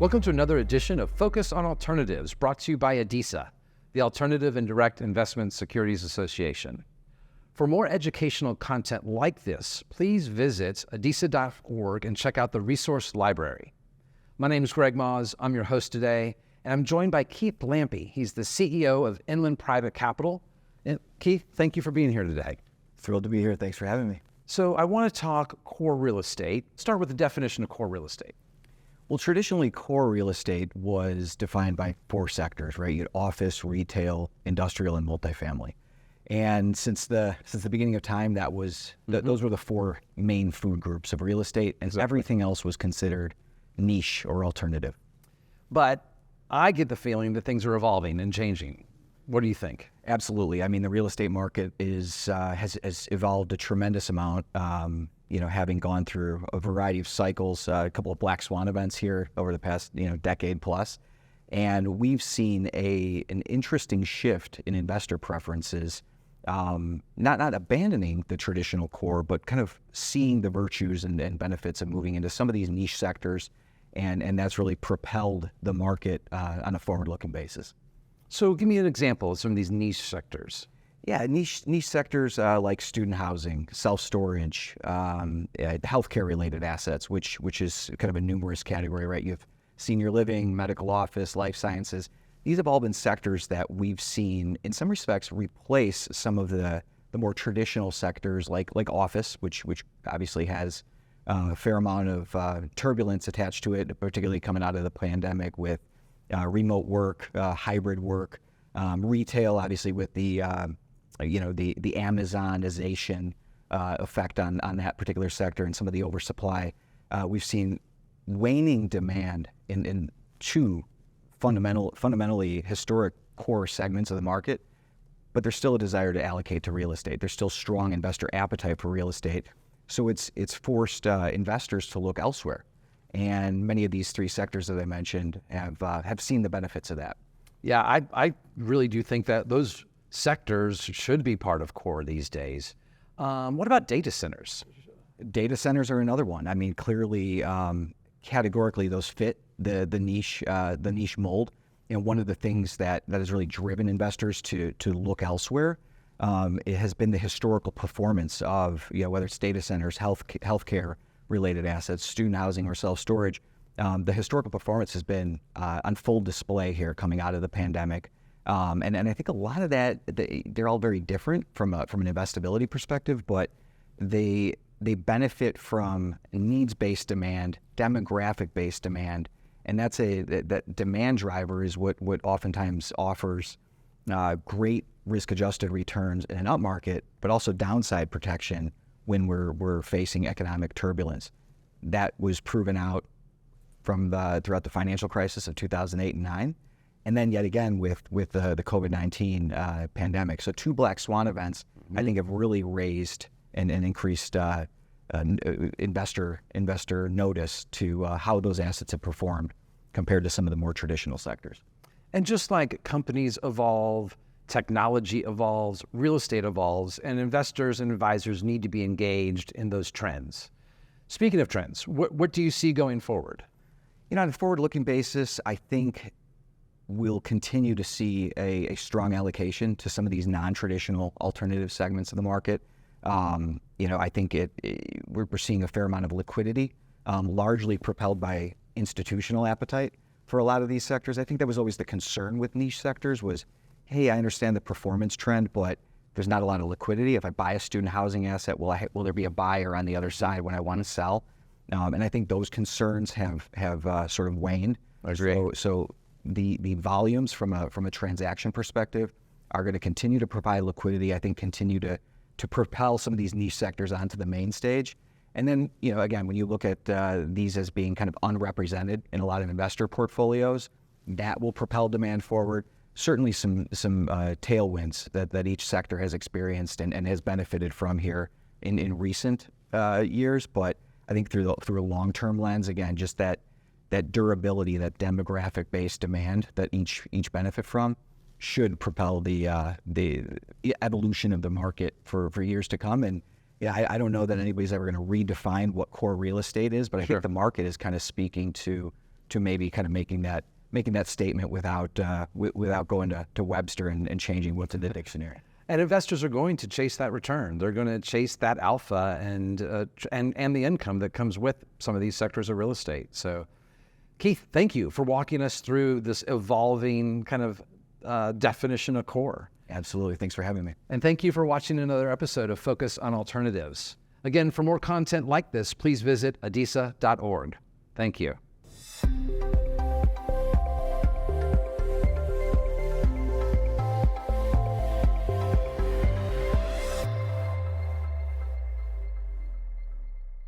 Welcome to another edition of Focus on Alternatives, brought to you by ADISA, the Alternative and Direct Investment Securities Association. For more educational content like this, please visit adisa.org and check out the resource library. My name is Greg Mausz. I'm your host today, and I'm joined by Keith Lampi. He's the CEO of Inland Private Capital. And Keith, thank you for being here today. Thrilled to be here. Thanks for having me. So I want to talk core real estate. Start with the definition of core real estate. Well, traditionally, core real estate was defined by four sectors, right? You had office, retail, industrial, and multifamily. And since the beginning of time, that was those were the four main food groups of real estate, and everything else was considered niche or alternative. But I get the feeling that things are evolving and changing. What do you think? Absolutely. I mean, the real estate market has evolved a tremendous amount. Having gone through a variety of cycles, a couple of black swan events here over the past decade plus, and we've seen an interesting shift in investor preferences. Not abandoning the traditional core, but kind of seeing the virtues and benefits of moving into some of these niche sectors, and that's really propelled the market on a forward-looking basis. So give me an example of some of these niche sectors. Yeah, niche sectors like student housing, self-storage, healthcare-related assets, which is kind of a numerous category, right? You have senior living, medical office, life sciences. These have all been sectors that we've seen, in some respects, replace some of the more traditional sectors like office, which obviously has a fair amount of turbulence attached to it, particularly coming out of the pandemic with remote work, hybrid work, retail, obviously with the Amazonization effect on that particular sector and some of the oversupply. We've seen waning demand in two fundamentally historic core segments of the market, but there's still a desire to allocate to real estate. There's still strong investor appetite for real estate. So it's forced investors to look elsewhere. And many of these three sectors that I mentioned have seen the benefits of that. Yeah, I really do think that those sectors should be part of core these days. What about data centers? Data centers are another one. I mean, clearly, categorically, those fit the niche mold. And one of the things that has really driven investors to look elsewhere, it has been the historical performance of whether it's data centers, healthcare related assets, student housing, or self-storage. The historical performance has been on full display here coming out of the pandemic. And I think a lot of that, they're all very different from an investability perspective, but they benefit from needs-based demand, demographic-based demand, and that demand driver is what oftentimes offers great risk-adjusted returns in an upmarket, but also downside protection when we're facing economic turbulence. That was proven out throughout the financial crisis of 2008 and 9, and then yet again with the COVID-19 pandemic. So two black swan events, I think, have really raised and increased investor notice to how those assets have performed compared to some of the more traditional sectors. And just like companies evolve, technology evolves, real estate evolves, and investors and advisors need to be engaged in those trends. Speaking of trends, what do you see going forward? On a forward-looking basis, I think we'll continue to see a strong allocation to some of these non-traditional alternative segments of the market. I think we're seeing a fair amount of liquidity, largely propelled by institutional appetite for a lot of these sectors. I think that was always the concern with niche sectors was, hey, I understand the performance trend, but there's not a lot of liquidity. If I buy a student housing asset, will there be a buyer on the other side when I want to sell? And I think those concerns have sort of waned. I agree. So the volumes from a transaction perspective are going to continue to provide liquidity. I think continue to propel some of these niche sectors onto the main stage. And then, again, when you look at these as being kind of unrepresented in a lot of investor portfolios, that will propel demand forward. Certainly some tailwinds that each sector has experienced and has benefited from here in recent years. But I think through a long-term lens, again, just that durability, that demographic-based demand that each benefit from should propel the evolution of the market for years to come. And yeah, I don't know that anybody's ever going to redefine what core real estate is, but I think the market is kind of speaking to to maybe kind of making that statement without without going to Webster and changing what's in the dictionary. And investors are going to chase that return. They're going to chase that alpha and the income that comes with some of these sectors of real estate. So, Keith, thank you for walking us through this evolving kind of definition of core. Absolutely. Thanks for having me. And thank you for watching another episode of Focus on Alternatives. Again, for more content like this, please visit adisa.org. Thank you.